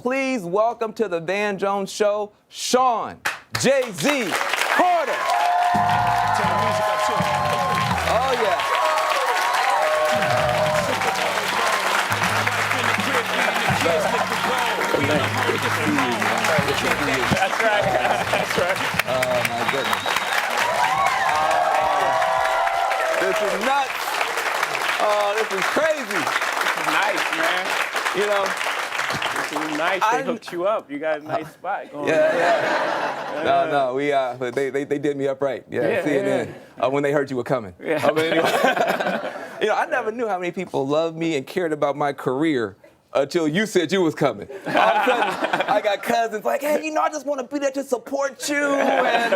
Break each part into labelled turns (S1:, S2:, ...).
S1: Please welcome to the Van Jones Show, Sean Jay-Z Carter.
S2: Turn the music up too.
S1: Oh, yeah.
S2: That's right. That's right.
S1: Oh, my goodness. This is nuts. Oh, this is crazy.
S2: This is nice, man.
S1: You know,
S2: This is nice. They hooked you up. You got a nice spot going.
S1: yeah. No, but they did me up right. Yeah, CNN. When they heard you were coming.
S2: Yeah.
S1: Anyway. You know, I never knew how many people loved me and cared about my career until you said you was coming. All of a sudden, I got cousins like, hey, you know, I just want to be there to support you, and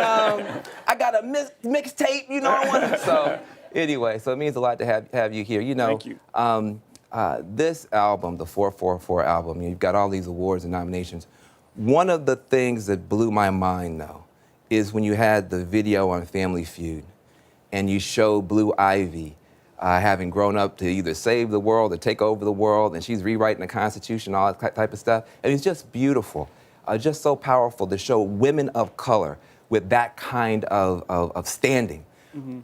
S1: I got a mixtape, you know, I want to. So anyway, so it means a lot to have you here. You know,
S2: Thank you.
S1: This album, the 444 album, you've got all these awards and nominations. One of the things that blew my mind, though, is when you had the video on Family Feud, and you showed Blue Ivy having grown up to either save the world or take over the world, and she's rewriting the Constitution, all that type of stuff. And it's just beautiful, just so powerful to show women of color with that kind of standing. Mm-hmm.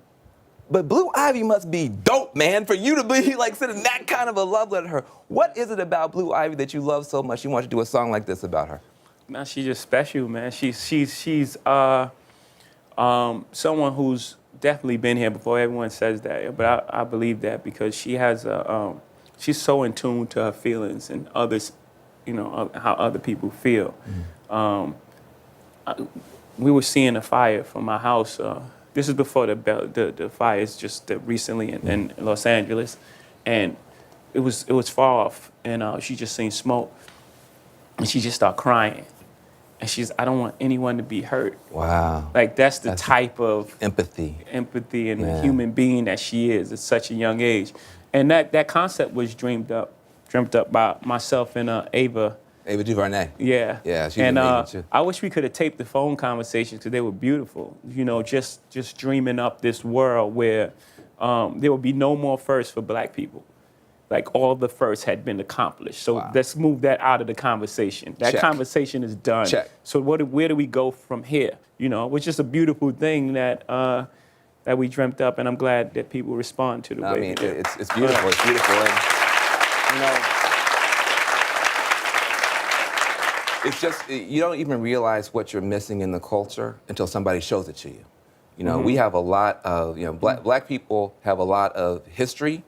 S1: But Blue Ivy must be dope, man, for you to be like sending that kind of a love letter to her. What is it about Blue Ivy that you love so much you want to do a song like this about her?
S2: Man, she's just special, man. She's someone who's definitely been here before everyone says that, but I believe that because she has she's so in tune to her feelings and others, you know, how other people feel. Mm. We were seeing a fire from my house. This is before the fires just recently in Los Angeles, and it was far off, and she just seen smoke, and she just started crying. And I don't want anyone to be hurt.
S1: Wow.
S2: Like that's the type of
S1: empathy
S2: and the human being that she is at such a young age. And that concept was dreamt up by myself and Ava.
S1: Ava DuVernay.
S2: Yeah.
S1: Yeah, she's amazing too.
S2: I wish we could have taped the phone conversations because they were beautiful. You know, just dreaming up this world where there would be no more firsts for Black people. Like all the firsts had been accomplished. So let's move that out of the conversation. That conversation is done.
S1: Check.
S2: So where do we go from here? You know, which is a beautiful thing that we dreamt up, and I'm glad that people respond to the way.
S1: I mean, it's beautiful. It's beautiful, and you know, it's just you don't even realize what you're missing in the culture until somebody shows it to you. You know, we have a lot of Black people have a lot of history,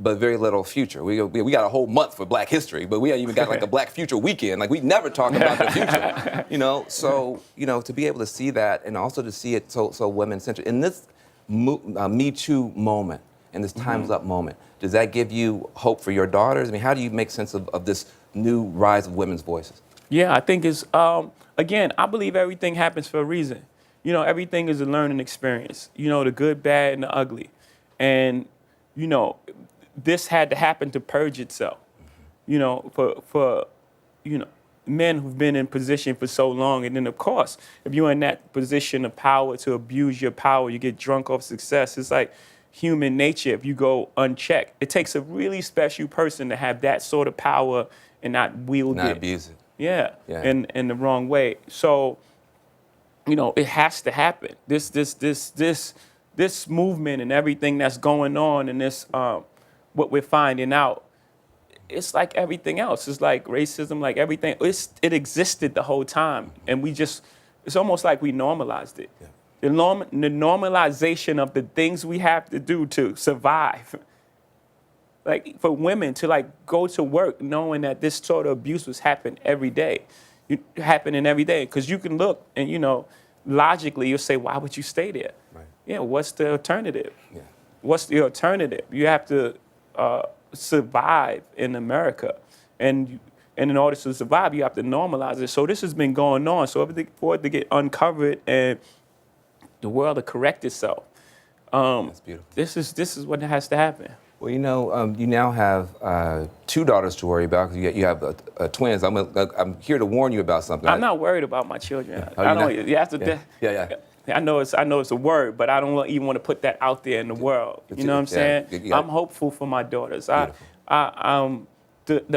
S1: but very little future. We got a whole month for Black history, but we haven't even got like a Black Future weekend. Like we never talk about the future, you know. So to be able to see that and also to see it so women-centered in this Me Too moment and this Time's Up moment, does that give you hope for your daughters? I mean, how do you make sense of this new rise of women's voices? Yeah,
S2: I think it's again, I believe everything happens for a reason. You know, everything is a learning experience. You know, the good, bad, and the ugly, and you know. This had to happen to purge itself, you know, for men who've been in position for so long. And then, of course, if you're in that position of power to abuse your power, you get drunk off success. It's like human nature if you go unchecked. It takes a really special person to have that sort of power and not wield it.
S1: Not abuse it.
S2: Yeah. In the wrong way. So, you know, it has to happen. This movement and everything that's going on and this what we're finding out, it's like everything else. It's like racism, like everything. It existed the whole time, and it's almost like we normalized it. Yeah. The normalization of the things we have to do to survive. Like for women to like go to work knowing that this sort of abuse was happening every day. Because you can look and, you know, logically you'll say, why would you stay there? Right. Yeah, what's the alternative? Yeah. What's the alternative? You have to survive in America. And in order to survive, you have to normalize it. So this has been going on. So for it to get uncovered and the world to correct itself,
S1: that's beautiful.
S2: This is what has to happen.
S1: Well, you know, you now have 2 daughters to worry about because you have twins. I'm here to warn you about something.
S2: I'm not worried about my children. You have to.
S1: Yeah.
S2: I know it's a word, but I don't even want to put that out there in the world. You know what I'm saying? I'm hopeful for my daughters. The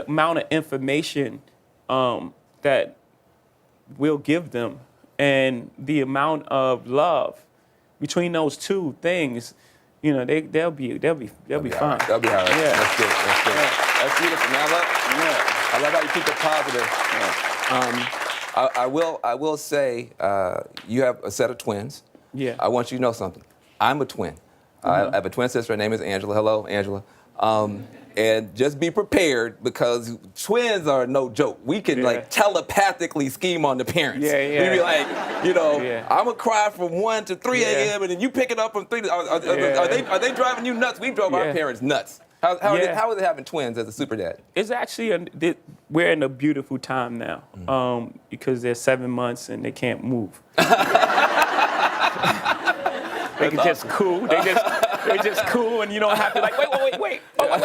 S2: amount of information that we'll give them, and the amount of love between those two things, you know, they'll be fine.
S1: All right. They'll be all right.
S2: Yeah.
S1: That's good. That's good.
S2: Yeah.
S1: That's beautiful. Man, I love how you keep it positive. I will say you have a set of twins.
S2: Yeah.
S1: I want you to know something. I'm a twin. I have a twin sister. Her name is Angela. Hello, Angela. And just be prepared because twins are no joke. We can like telepathically scheme on the parents.
S2: Yeah, yeah.
S1: We be like, you know, I'm gonna cry from 1 to 3 a.m. and then you pick it up from 3 to, are they driving you nuts? We drove our parents nuts. How is it having twins as a super dad?
S2: It's actually, we're in a beautiful time now because they're 7 months and they can't move. They can just cool. They just cool, and you don't have to like wait. Oh,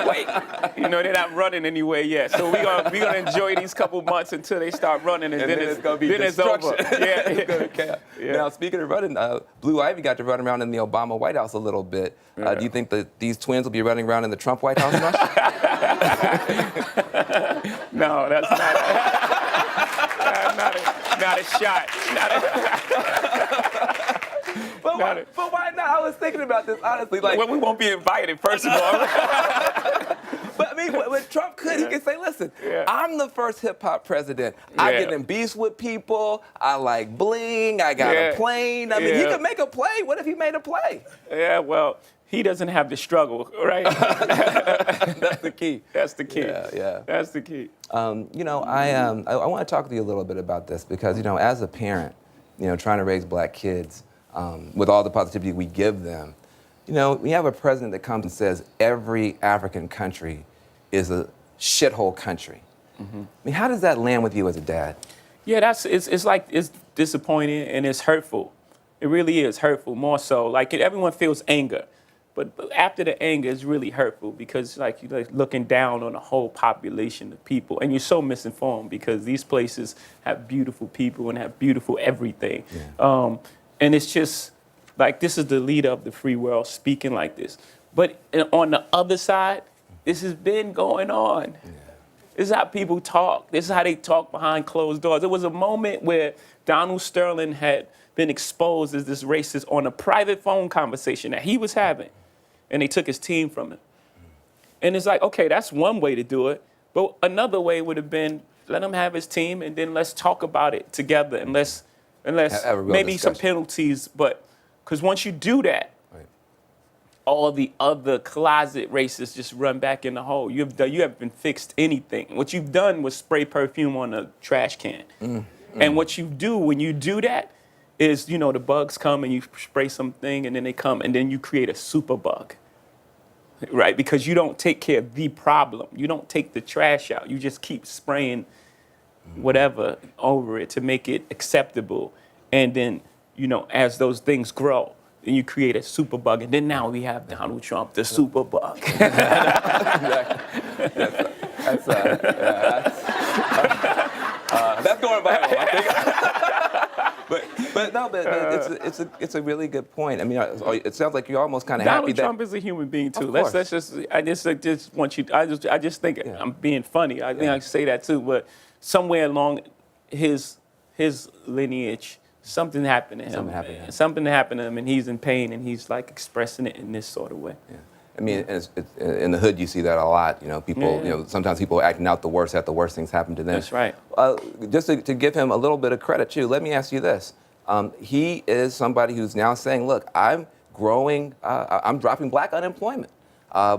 S2: wait. You know, they're not running anywhere yet. So we gonna enjoy these couple months until they start running, and then it's gonna be
S1: destruction.
S2: It's over. Yeah.
S1: It's gonna be chaos. Now, speaking of running, Blue Ivy got to run around in the Obama White House a little bit. Do you think that these twins will be running around in the Trump White House much?
S2: No, that's not a shot.
S1: But why not? I was thinking about this honestly. Like,
S2: well, we won't be invited, first of all.
S1: But I mean, when Trump could, he could say, listen, I'm the first hip hop president. I get in beefs with people. I like bling. I got a plane. I mean, he could make a play. What if he made a play?
S2: Yeah, well, he doesn't have the struggle, right?
S1: That's the key.
S2: That's the key.
S1: Yeah.
S2: That's the key.
S1: You know, I want to talk to you a little bit about this because, you know, as a parent, you know, trying to raise black kids with all the positivity we give them, you know, we have a president that comes and says every African country is a shithole country. I mean, how does that land with you as a dad?
S2: Yeah, it's disappointing and it's hurtful. It really is hurtful, more so. Like, everyone feels anger. But after the anger, it's really hurtful because, like, you're looking down on a whole population of people. And you're so misinformed because these places have beautiful people and have beautiful everything. And it's just, like, this is the leader of the free world speaking like this. But on the other side, this has been going on. This is how people talk. This is how they talk behind closed doors. There was a moment where Donald Sterling had been exposed as this racist on a private phone conversation that he was having, and they took his team from him. And it's like, okay, that's one way to do it, but another way would have been let him have his team, and then let's talk about it together, and let's maybe some penalties, but because once you do that, all the other closet racists just run back in the hole. You haven't fixed anything. What you've done was spray perfume on a trash can. And what you do when you do that is, you know, the bugs come and you spray something and then they come and then you create a super bug, right? Because you don't take care of the problem. You don't take the trash out. You just keep spraying whatever over it to make it acceptable. And then, you know, as those things grow, then you create a super bug. And then now we have Donald Trump, the super bug.
S1: That's going viral, I think. but it's a really good point. I mean, it sounds like you're almost kind of happy
S2: Donald Trump is a human being too.
S1: Of
S2: Let's just I just want you. I just think I'm being funny. I think I say that too. But somewhere along his lineage, something happened to him. Something happened to him, and he's in pain, and he's like expressing it in this sort of way.
S1: Yeah. I mean, it's in the hood, you see that a lot. You know, people. You know, sometimes people are acting out the worst after worse things happen to them.
S2: That's right.
S1: Just to give him a little bit of credit too, let me ask you this: he is somebody who's now saying, "Look, I'm growing. I'm dropping black unemployment.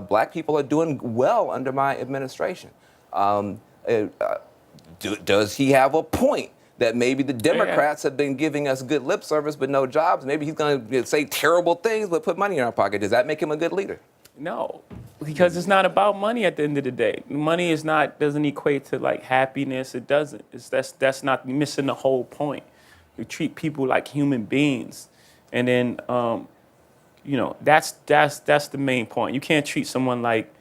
S1: Black people are doing well under my administration." Does he have a point? That maybe the Democrats have been giving us good lip service but no jobs. Maybe he's going to say terrible things but put money in our pocket. Does that make him a good leader?
S2: No, because it's not about money at the end of the day. Money doesn't equate to like happiness. It doesn't. That's not missing the whole point. You treat people like human beings, and then you know that's the main point. You can't treat someone like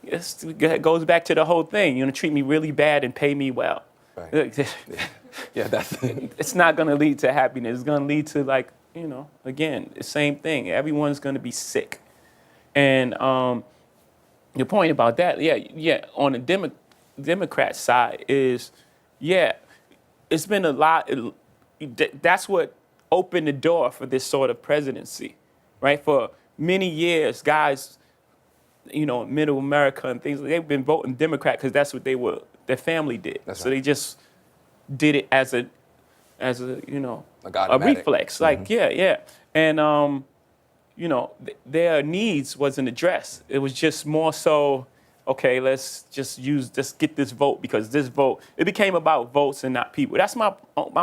S2: it goes back to the whole thing. You're gonna treat me really bad and pay me well. Right.
S1: Yeah, that's
S2: it's not going to lead to happiness. It's going to lead to, like, you know, again, the same thing. Everyone's going to be sick. And your point about that, on the Democrat side is, yeah, it's been a lot. That's what opened the door for this sort of presidency, right? For many years, guys, middle America and things, they've been voting Democrat because that's what their family did.
S1: That's
S2: so
S1: right.
S2: they just did it as a,
S1: Like
S2: a
S1: automatic.
S2: reflex. Like, yeah. And, their needs wasn't addressed. It was just more so, okay, let's just get this vote because this vote, it became about votes and not people. That's my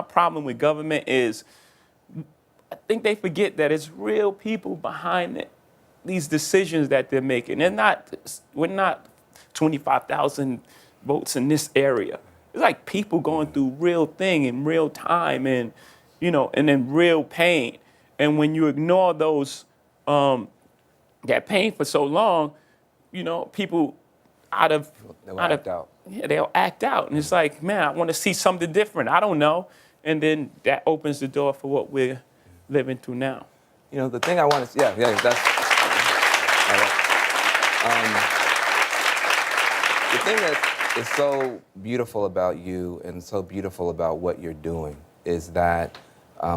S2: problem with government is I think they forget that it's real people behind it, these decisions that they're making. We're not 25,000 votes in this area. It's like people going through real thing in real time and, and in real pain. And when you ignore that pain for so long, people
S1: They'll act out.
S2: Yeah, they'll act out. And it's like, man, I want to see something different. I don't know. And then that opens the door for what we're living through now.
S1: The thing I want to, yeah, that's, the thing that is so beautiful about you and so beautiful about what you're doing is that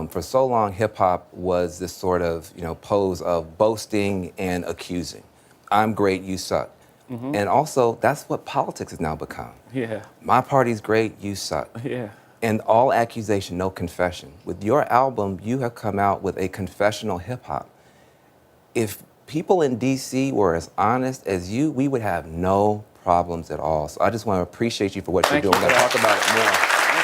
S1: for so long, hip hop was this sort of, pose of boasting and accusing. I'm great, you suck. And also, that's what politics has now become.
S2: Yeah.
S1: My party's great, you suck.
S2: Yeah.
S1: And all accusation, no confession. With your album, you have come out with a confessional hip hop. If people in DC were as honest as you, we would have no problems at all. So I just want to appreciate you for what you're doing. We're going to talk about it more.